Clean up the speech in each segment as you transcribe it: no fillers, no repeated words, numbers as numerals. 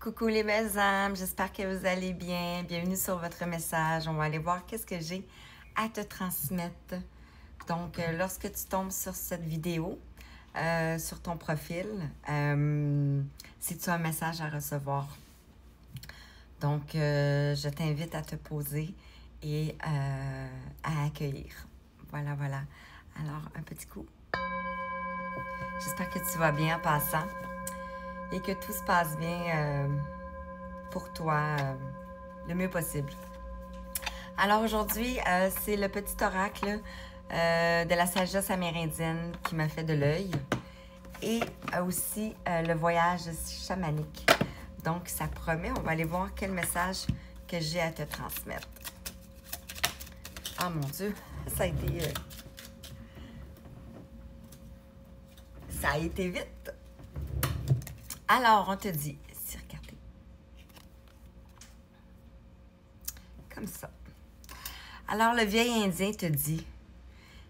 Coucou les belles âmes, j'espère que vous allez bien. Bienvenue sur votre message. On va aller voir qu'est-ce que j'ai à te transmettre. Donc, lorsque tu tombes sur cette vidéo, sur ton profil, c'est tu as un message à recevoir. Donc, je t'invite à te poser et à accueillir. Voilà, voilà. Alors, un petit coup. J'espère que tu vas bien en passant et que tout se passe bien pour toi le mieux possible. Alors aujourd'hui, c'est le petit oracle de la sagesse amérindienne qui m'a fait de l'œil et aussi le voyage chamanique. Donc, ça promet, on va aller voir quel message que j'ai à te transmettre. Ah mon Dieu, ça a été vite. Alors, on te dit, regardez, comme ça. Alors, le vieil Indien te dit,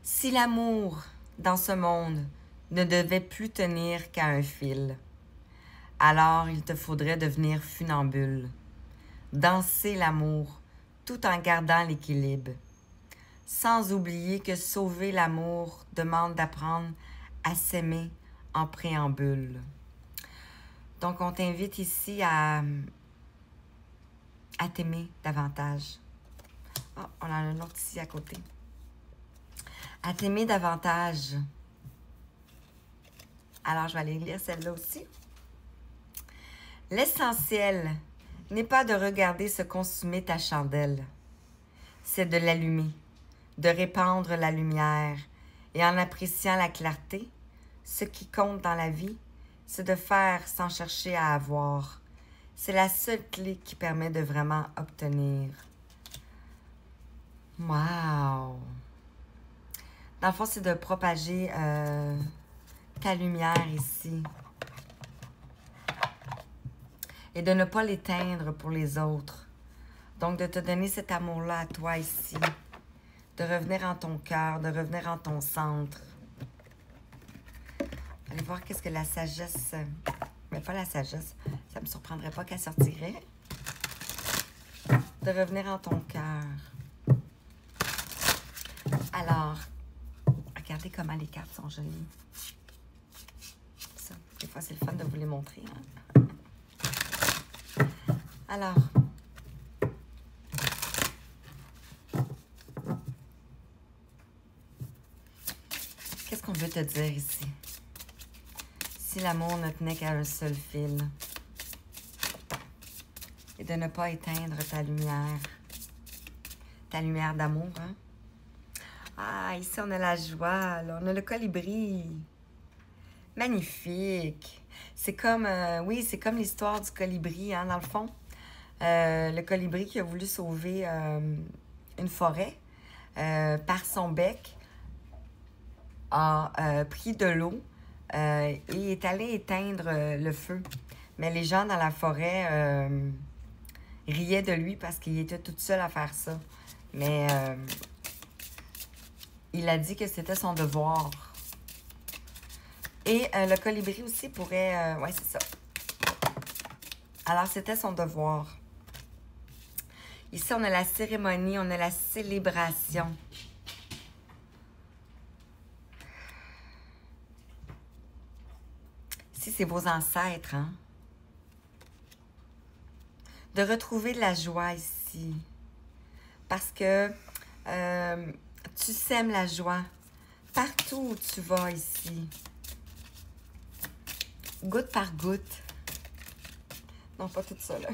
si l'amour dans ce monde ne devait plus tenir qu'à un fil, alors il te faudrait devenir funambule, danser l'amour tout en gardant l'équilibre, sans oublier que sauver l'amour demande d'apprendre à s'aimer en préambule. Donc, on t'invite ici à t'aimer davantage. Oh, on en a un autre ici à côté. À t'aimer davantage. Alors, je vais aller lire celle-là aussi. L'essentiel n'est pas de regarder se consumer ta chandelle. C'est de l'allumer, de répandre la lumière. Et en appréciant la clarté, ce qui compte dans la vie, c'est de faire sans chercher à avoir. C'est la seule clé qui permet de vraiment obtenir. Wow! Dans le fond, c'est de propager ta lumière ici. Et de ne pas l'éteindre pour les autres. Donc, de te donner cet amour-là à toi ici. De revenir en ton cœur, de revenir en ton centre. Allez voir qu'est-ce que la sagesse... Mais pas la sagesse. Ça ne me surprendrait pas qu'elle sortirait. De revenir en ton cœur. Alors, regardez comment les cartes sont jolies. Ça, des fois, c'est le fun de vous les montrer. Hein? Alors, qu'est-ce qu'on veut te dire ici? Si l'amour ne tenait qu'à un seul fil. Et de ne pas éteindre ta lumière. Ta lumière d'amour, hein? Ah, ici, on a la joie, là. On a le colibri. Magnifique. C'est comme, oui, c'est comme l'histoire du colibri, hein, dans le fond. Le colibri qui a voulu sauver une forêt par son bec a pris de l'eau et est allé éteindre le feu. Mais les gens dans la forêt riaient de lui parce qu'il était tout seul à faire ça. Mais il a dit que c'était son devoir. Et le colibri aussi pourrait... oui, c'est ça. Alors, c'était son devoir. Ici, on a la cérémonie, on a la célébration. Ici, c'est vos ancêtres, hein? De retrouver de la joie ici. Parce que tu sèmes la joie partout où tu vas ici. Goutte par goutte. Non, pas tout ça, là.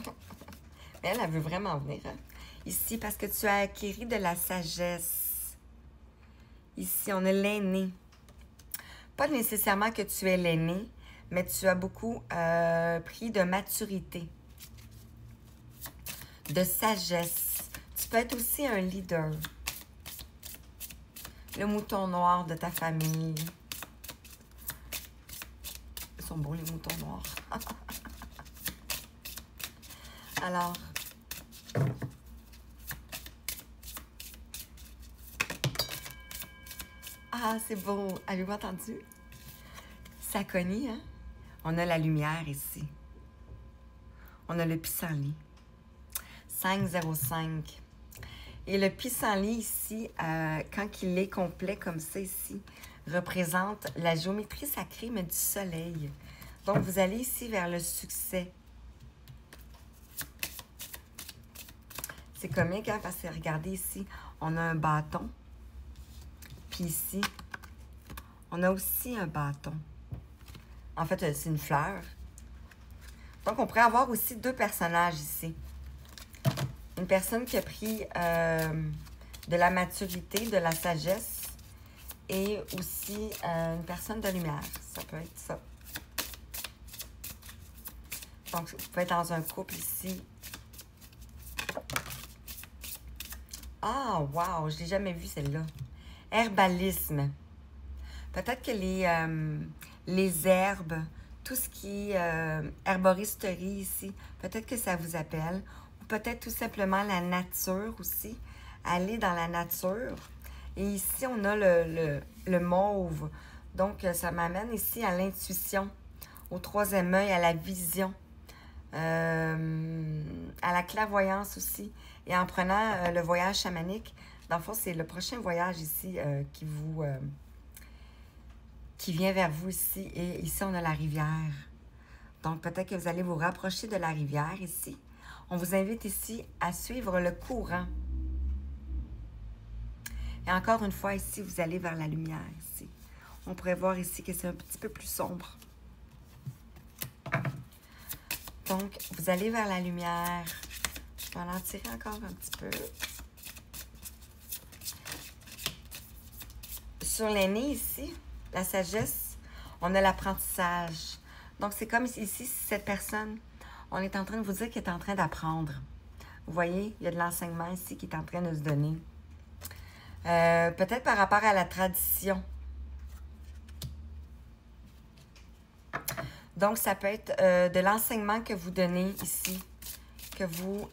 Mais elle veut vraiment venir, hein? Ici, parce que tu as acquis de la sagesse. Ici, on a l'aîné. Pas nécessairement que tu es l'aîné, mais tu as beaucoup pris de maturité, de sagesse. Tu peux être aussi un leader. Le mouton noir de ta famille. Ils sont beaux, les moutons noirs. Alors, ah, c'est beau. Avez-vous entendu? Ça cogne, hein? On a la lumière ici. On a le pissenlit. 505. Et le pissenlit ici, quand il est complet comme ça ici, représente la géométrie sacrée, mais du soleil. Donc, vous allez ici vers le succès. C'est comique, hein, parce que regardez ici, on a un bâton. Puis ici, on a aussi un bâton. En fait, c'est une fleur. Donc, on pourrait avoir aussi deux personnages ici. Une personne qui a pris de la maturité, de la sagesse, et aussi une personne de lumière. Ça peut être ça. Donc, vous pouvez être dans un couple ici. Ah, wow! Je ne l'ai jamais vu, celle-là. Herbalisme. Peut-être que les herbes, tout ce qui est herboristerie ici, peut-être que ça vous appelle. Ou peut-être tout simplement la nature aussi. Aller dans la nature. Et ici, on a le mauve. Donc, ça m'amène ici à l'intuition, au troisième œil, à la vision. À la clairvoyance aussi. Et en prenant le voyage chamanique, dans le fond, c'est le prochain voyage ici qui vient vers vous ici. Et ici, on a la rivière. Donc, peut-être que vous allez vous rapprocher de la rivière ici. On vous invite ici à suivre le courant. Et encore une fois, ici, vous allez vers la lumière ici. On pourrait voir ici que c'est un petit peu plus sombre. Donc, vous allez vers la lumière. Je vais en tirer encore un petit peu. Sur l'aîné ici, la sagesse, on a l'apprentissage. Donc, c'est comme ici, cette personne, on est en train de vous dire qu'elle est en train d'apprendre. Vous voyez, il y a de l'enseignement ici qui est en train de se donner. Peut-être par rapport à la tradition. Donc, ça peut être de l'enseignement que vous donnez ici, que vous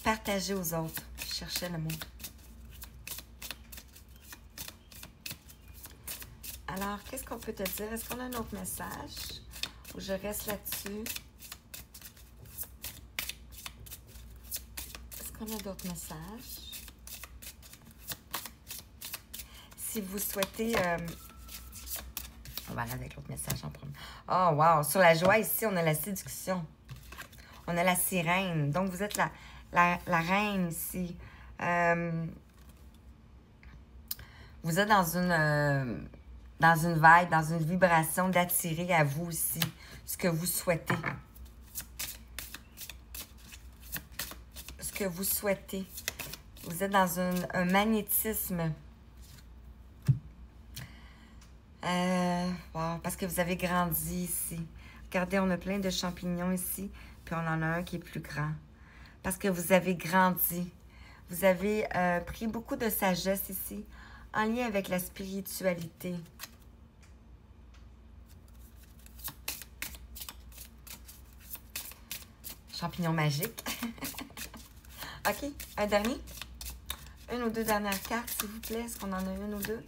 partagez aux autres. Je cherchais le mot. Alors, qu'est-ce qu'on peut te dire? Est-ce qu'on a un autre message? Ou je reste là-dessus? Est-ce qu'on a d'autres messages? Si vous souhaitez... on va aller avec l'autre message en premier. Oh, wow! Sur la joie, ici, on a la séduction. On a la sirène. Donc, vous êtes la reine ici. Vous êtes dans une vibe, dans une vibration d'attirer à vous aussi ce que vous souhaitez. Ce que vous souhaitez. Vous êtes dans un magnétisme. Wow, parce que vous avez grandi ici. Regardez, on a plein de champignons ici, puis on en a un qui est plus grand. Parce que vous avez grandi. Vous avez pris beaucoup de sagesse ici, en lien avec la spiritualité. Champignon magique. OK, un dernier. Une ou deux dernières cartes, s'il vous plaît. Est-ce qu'on en a une ou deux?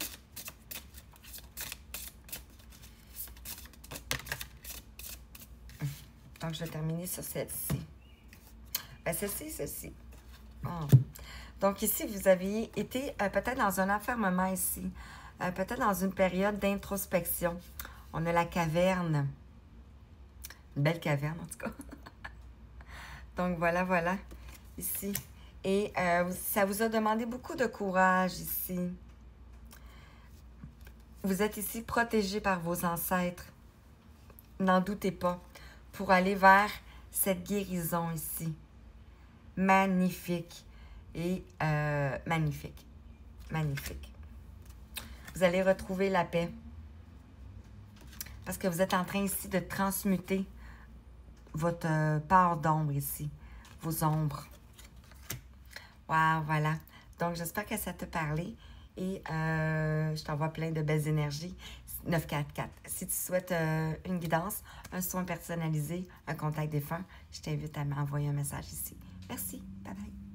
Donc, je vais terminer sur celle-ci. Celle-ci. Oh. Donc, ici, vous aviez été peut-être dans un enfermement ici. Peut-être dans une période d'introspection. On a la caverne. Une belle caverne, en tout cas. Donc, voilà. Ici. Et ça vous a demandé beaucoup de courage ici. Vous êtes ici protégé par vos ancêtres. N'en doutez pas. Pour aller vers cette guérison ici. Magnifique. Et magnifique. Vous allez retrouver la paix. Parce que vous êtes en train ici de transmuter votre part d'ombre ici. Vos ombres. Wow, voilà. Donc, j'espère que ça t'a parlé. Et je t'envoie plein de belles énergies. 944. Si tu souhaites une guidance, un soin personnalisé, un contact défunt, je t'invite à m'envoyer un message ici. Merci. Bye bye.